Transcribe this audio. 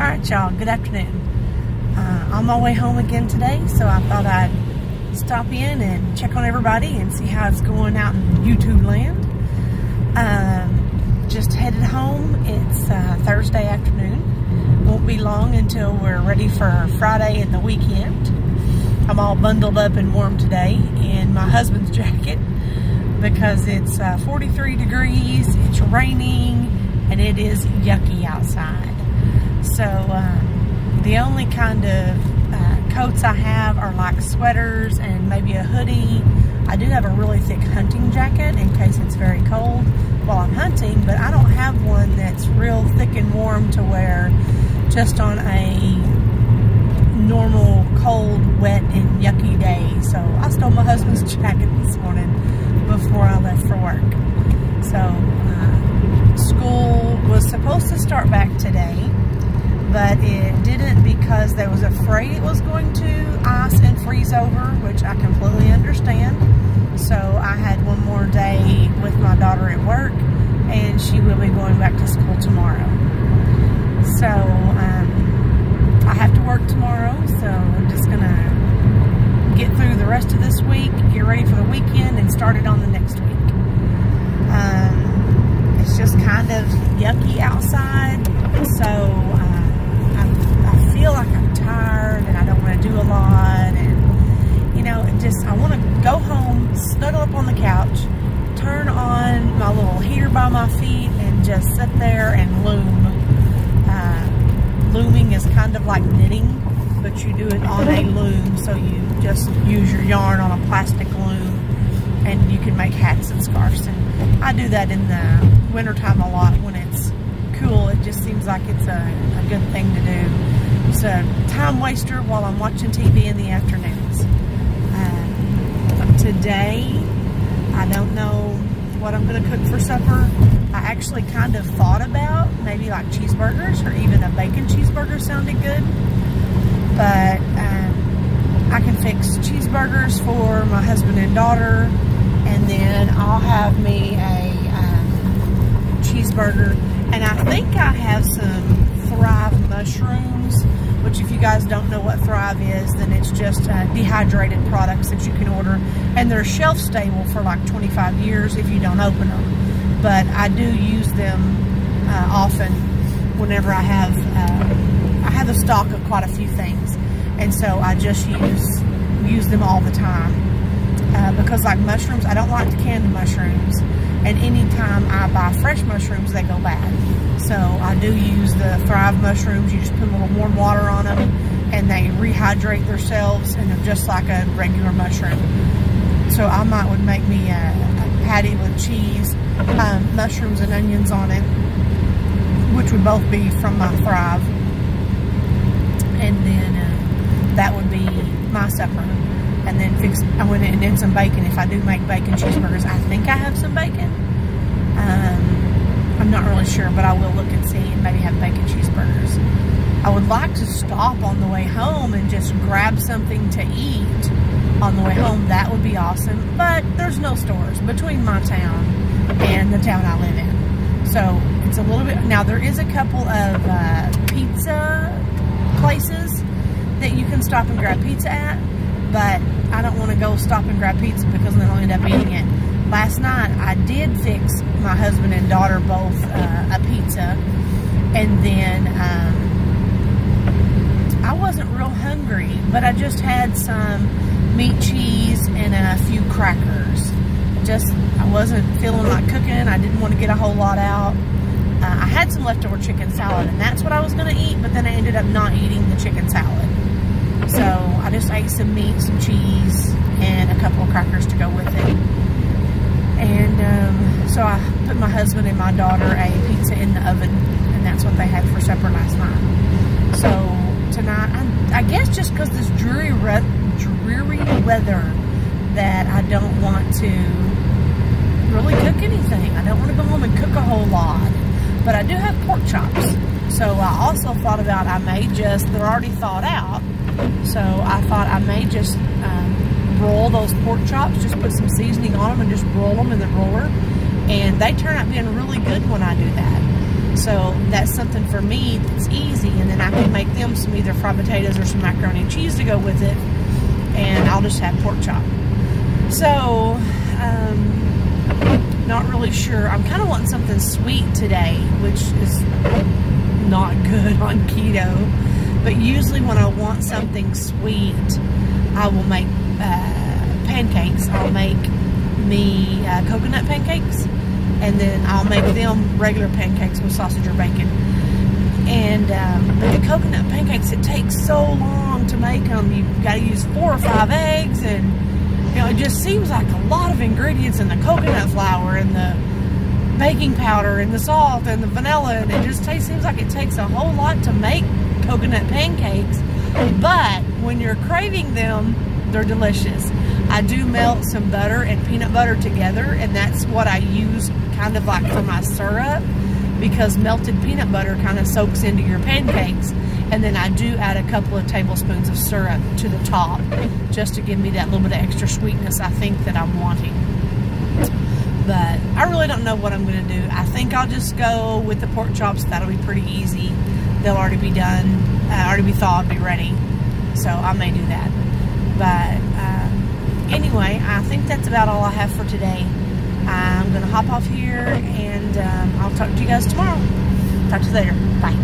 Alright y'all, good afternoon. On my way home again today, so I thought I'd stop in and check on everybody and see how it's going out in YouTube land. Just headed home. It's Thursday afternoon. Won't be long until we're ready for Friday and the weekend. I'm all bundled up and warm today in my husband's jacket because it's 43 degrees, it's raining, and it is yucky outside. So the only kind of coats I have are like sweaters and maybe a hoodie. I do have a really thick hunting jacket in case it's very cold while I'm hunting, but I don't have one that's real thick and warm to wear just on a normal, cold, wet, and yucky day. So I stole my husband's jacket this morning before I left for work. So school was supposed to start back today, but it didn't because they was afraid it was going to ice and freeze over, which I completely understand. So I had one more day with my daughter at work, and she will be going back to school tomorrow. So I have to work tomorrow, so I'm just gonna get through the rest of this week, get ready for the weekend, and start it on the next week. It's just kind of yucky outside, so I feel like I'm tired and I don't want to do a lot, and you know, I want to go home, snuggle up on the couch, turn on my little heater by my feet, and just sit there and loom. Looming is kind of like knitting, but you do it on a loom, so you just use your yarn on a plastic loom, and you can make hats and scarves. And I do that in the wintertime a lot when it's cool. It just seems like it's a good thing to do. It's a time waster while I'm watching TV in the afternoons. Today, I don't know what I'm going to cook for supper. I actually kind of thought about maybe like cheeseburgers, or even a bacon cheeseburger sounded good. But I can fix cheeseburgers for my husband and daughter, and then I'll have me a cheeseburger. And I think I have some Thrive mushrooms, which if you guys don't know what Thrive is, then it's just dehydrated products that you can order, and they're shelf stable for like 25 years if you don't open them. But I do use them often whenever I have a stock of quite a few things, and so I just use them all the time because like mushrooms, I don't like canned mushrooms, and anytime I buy fresh mushrooms, they go bad. So I do use the Thrive mushrooms. You just put a little warm water on them, and they rehydrate themselves, and they're just like a regular mushroom. So I would make me a patty with cheese, mushrooms and onions on it, which would both be from my Thrive. And then that would be my supper. And then I went in and did some bacon. If I do make bacon cheeseburgers, I think I have some bacon. I'm not really sure, but I will look and see and maybe have bacon cheeseburgers. I would like to stop on the way home and just grab something to eat on the way home. That would be awesome, but there's no stores between my town and the town I live in. So it's a little bit, now there is a couple of pizza places that you can stop and grab pizza at, but I don't want to go stop and grab pizza because then I'll end up eating it. Last night, I did fix my husband and daughter both a pizza, and then I wasn't real hungry, but I just had some meat, cheese, and a few crackers. I wasn't feeling like cooking. I didn't want to get a whole lot out. I had some leftover chicken salad, and that's what I was going to eat, but then I ended up not eating the chicken salad. So I just ate some meat, some cheese, and a couple of crackers to go with it. And so I put my husband and my daughter a pizza in the oven, and that's what they had for supper last night. So tonight, I guess just because this dreary weather, that I don't want to really cook anything. I don't want to go home and cook a whole lot. But I do have pork chops. So I also thought about they're already thawed out. So I thought I may just roll those pork chops, just put some seasoning on them and just roll them in the roller. And they turn out being really good when I do that. So that's something for me that's easy. And then I I can make them some either fried potatoes or some macaroni and cheese to go with it, and I'll just have pork chop. So, not really sure. I'm kind of wanting something sweet today, which is not good on keto. But usually when I want something sweet, I will make pancakes. I'll make me coconut pancakes, and then I'll make them regular pancakes with sausage or bacon. And but the coconut pancakes, it takes so long to make them. You've got to use 4 or 5 eggs, and you know, it just seems like a lot of ingredients in the coconut flour and the baking powder and the salt and the vanilla, and it just seems like it takes a whole lot to make coconut pancakes. But when you're craving them, they're delicious. I do melt some butter and peanut butter together, and that's what I use kind of like for my syrup, because melted peanut butter kind of soaks into your pancakes. And then I do add a couple of tablespoons of syrup to the top, just to give me that little bit of extra sweetness I think that I'm wanting. But I really don't know what I'm going to do. I think I'll just go with the pork chops. That'll be pretty easy. They'll already be done, already be thawed, be ready. So I may do that. But anyway, I think that's about all I have for today. I'm going to hop off here, and I'll talk to you guys tomorrow. Talk to you later. Bye.